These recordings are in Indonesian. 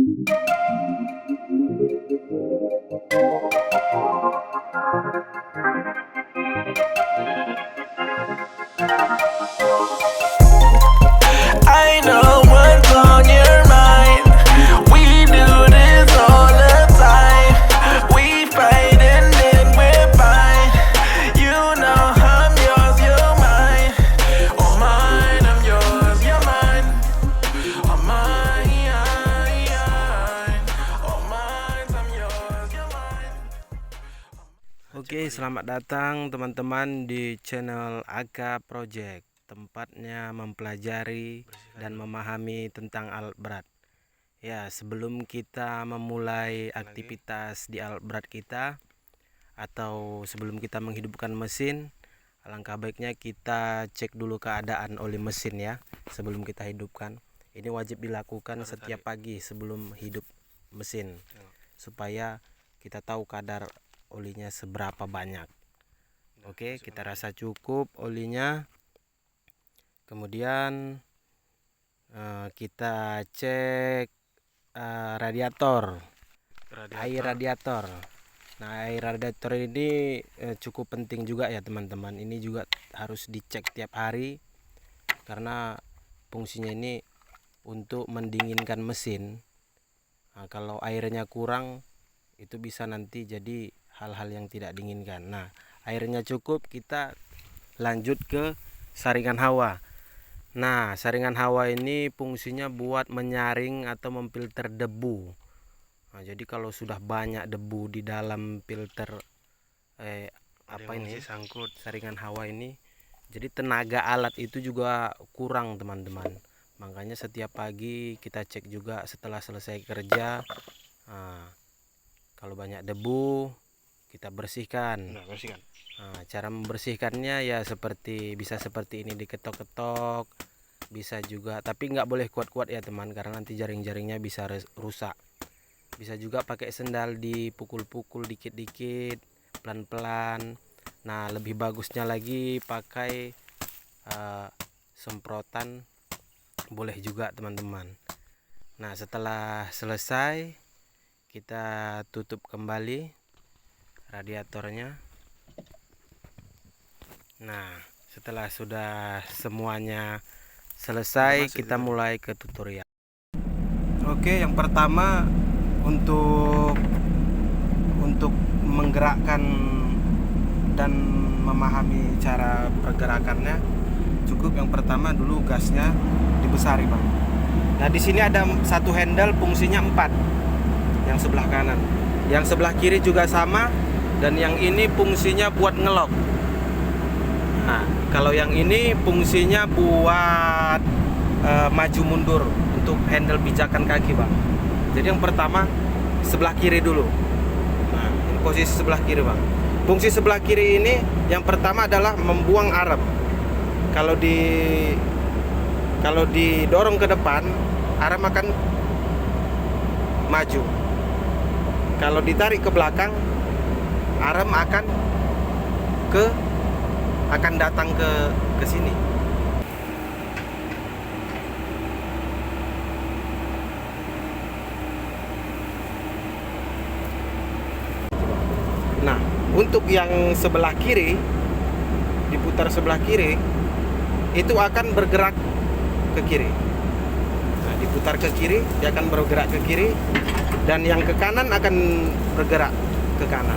I know what's on your mind. We do this all the time. We fight and then we're fine. You know I'm yours, you're mine. Oh mine, I'm yours, you're mine. Oh mine, oh mine, I'm yours, you're mine. Oke, selamat datang teman-teman di channel AK Project. Tempatnya mempelajari dan memahami tentang alat berat. Ya, sebelum kita memulai aktivitas di alat berat kita atau sebelum kita menghidupkan mesin, alangkah baiknya kita cek dulu keadaan oli mesin ya sebelum kita hidupkan. Ini wajib dilakukan setiap pagi sebelum hidup mesin supaya kita tahu kadar olinya seberapa banyak. Oke, kita rasa cukup olinya. Kemudian kita cek radiator, air radiator. Nah, air radiator ini cukup penting juga ya teman-teman. Ini juga harus dicek tiap hari karena fungsinya ini untuk mendinginkan mesin. Nah, kalau airnya kurang itu bisa nanti jadi hal-hal yang tidak diinginkan. Nah, airnya cukup, kita lanjut ke saringan hawa. Nah, saringan hawa ini fungsinya buat menyaring atau memfilter debu. Nah, jadi kalau sudah banyak debu di dalam filter sangkut saringan hawa ini, jadi tenaga alat itu juga kurang teman-teman. Makanya setiap pagi kita cek juga setelah selesai kerja. Nah, kalau banyak debu kita bersihkan. Nah, cara membersihkannya ya bisa seperti ini, diketok-ketok, bisa juga, tapi nggak boleh kuat-kuat ya teman, karena nanti jaring-jaringnya bisa rusak. Bisa juga pakai sendal dipukul-pukul dikit-dikit, pelan-pelan. Nah, lebih bagusnya lagi pakai semprotan, boleh juga teman-teman. Nah, setelah selesai kita tutup kembali radiatornya. Nah, setelah sudah semuanya selesai, kita mulai ke tutorial. Oke, yang pertama untuk menggerakkan dan memahami cara pergerakannya, cukup yang pertama dulu gasnya dibesari, Bang. Nah, di sini ada satu handle fungsinya 4. Yang sebelah kanan. Yang sebelah kiri juga sama, dan yang ini fungsinya buat ngelok. Nah, kalau yang ini fungsinya buat maju mundur untuk handle pijakan kaki, Bang. Jadi yang pertama sebelah kiri dulu. Nah, ini posisi sebelah kiri, Bang. Fungsi sebelah kiri ini yang pertama adalah membuang arem. Kalau didorong ke depan, arem akan maju. Kalau ditarik ke belakang, arem akan datang ke sini. Nah, untuk yang sebelah kiri, diputar sebelah kiri, itu akan bergerak ke kiri. Nah, diputar ke kiri, dia akan bergerak ke kiri, dan yang ke kanan akan bergerak ke kanan.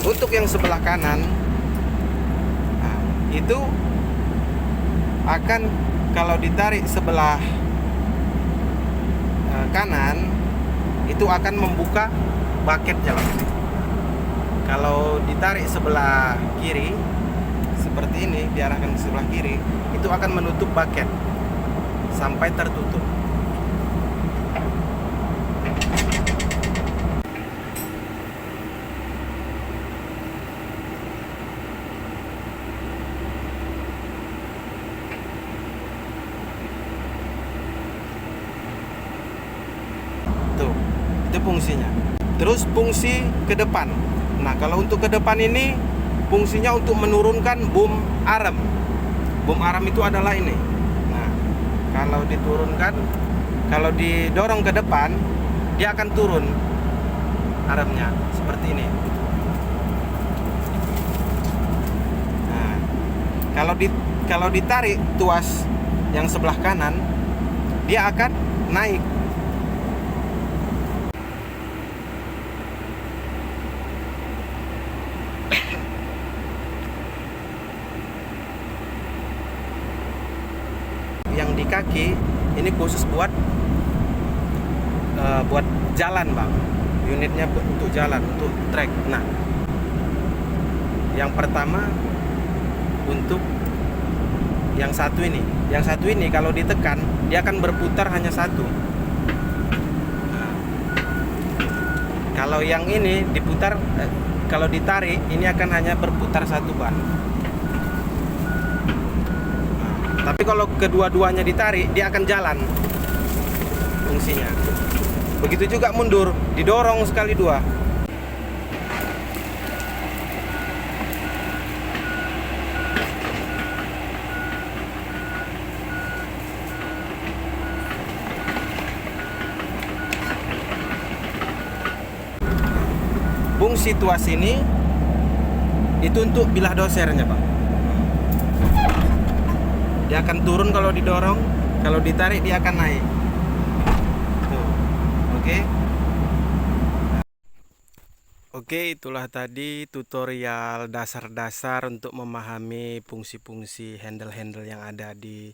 Untuk yang sebelah kanan, nah, itu akan, kalau ditarik sebelah kanan, itu akan membuka baketnya. Kalau ditarik sebelah kiri seperti ini, diarahkan ke sebelah kiri, itu akan menutup baket sampai tertutup. Itu fungsinya. Terus fungsi ke depan. Nah, kalau untuk ke depan ini fungsinya untuk menurunkan boom arm. Boom arm itu adalah ini. Nah, kalau diturunkan, kalau didorong ke depan, dia akan turun armnya seperti ini. Nah, kalau ditarik tuas yang sebelah kanan, dia akan naik. Yang di kaki ini khusus buat jalan, Bang. Unitnya untuk jalan, untuk trek. Nah, yang pertama untuk yang satu ini. Yang satu ini kalau ditekan, dia akan berputar hanya satu. Nah, kalau yang ini diputar, kalau ditarik, ini akan hanya berputar satu ban. Tapi kalau kedua-duanya ditarik, dia akan jalan fungsinya. Begitu juga mundur, didorong sekali dua. Fungsi tuas ini itu untuk bilah dosernya, Pak. Dia akan turun kalau didorong, kalau ditarik dia akan naik. Tuh. Oke. Oke, itulah tadi tutorial dasar-dasar untuk memahami fungsi-fungsi handle-handle yang ada di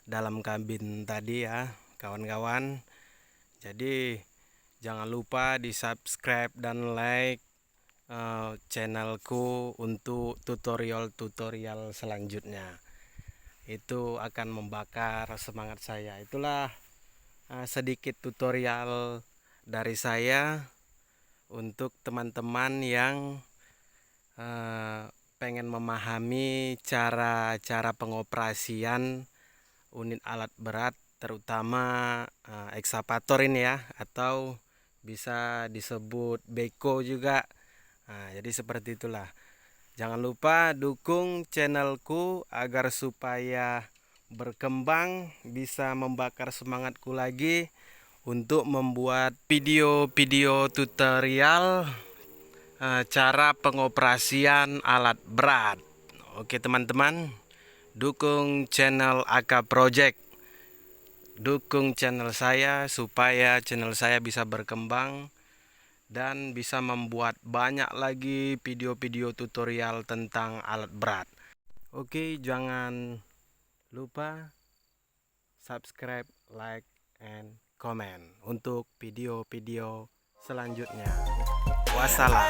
dalam kabin tadi ya, kawan-kawan. Jadi jangan lupa di-subscribe dan like channelku untuk tutorial-tutorial selanjutnya. Itu akan membakar semangat saya. Itulah sedikit tutorial dari saya untuk teman-teman yang pengen memahami cara-cara pengoperasian unit alat berat, terutama ekskavator ini ya, atau bisa disebut beko juga. Nah, jadi seperti itulah. Jangan lupa dukung channelku agar supaya berkembang, bisa membakar semangatku lagi untuk membuat video-video tutorial cara pengoperasian alat berat. Oke teman-teman, dukung channel AK Project, dukung channel saya supaya channel saya bisa berkembang dan bisa membuat banyak lagi video-video tutorial tentang alat berat. Oke, jangan lupa subscribe, like, and comment untuk video-video selanjutnya. Wassalam.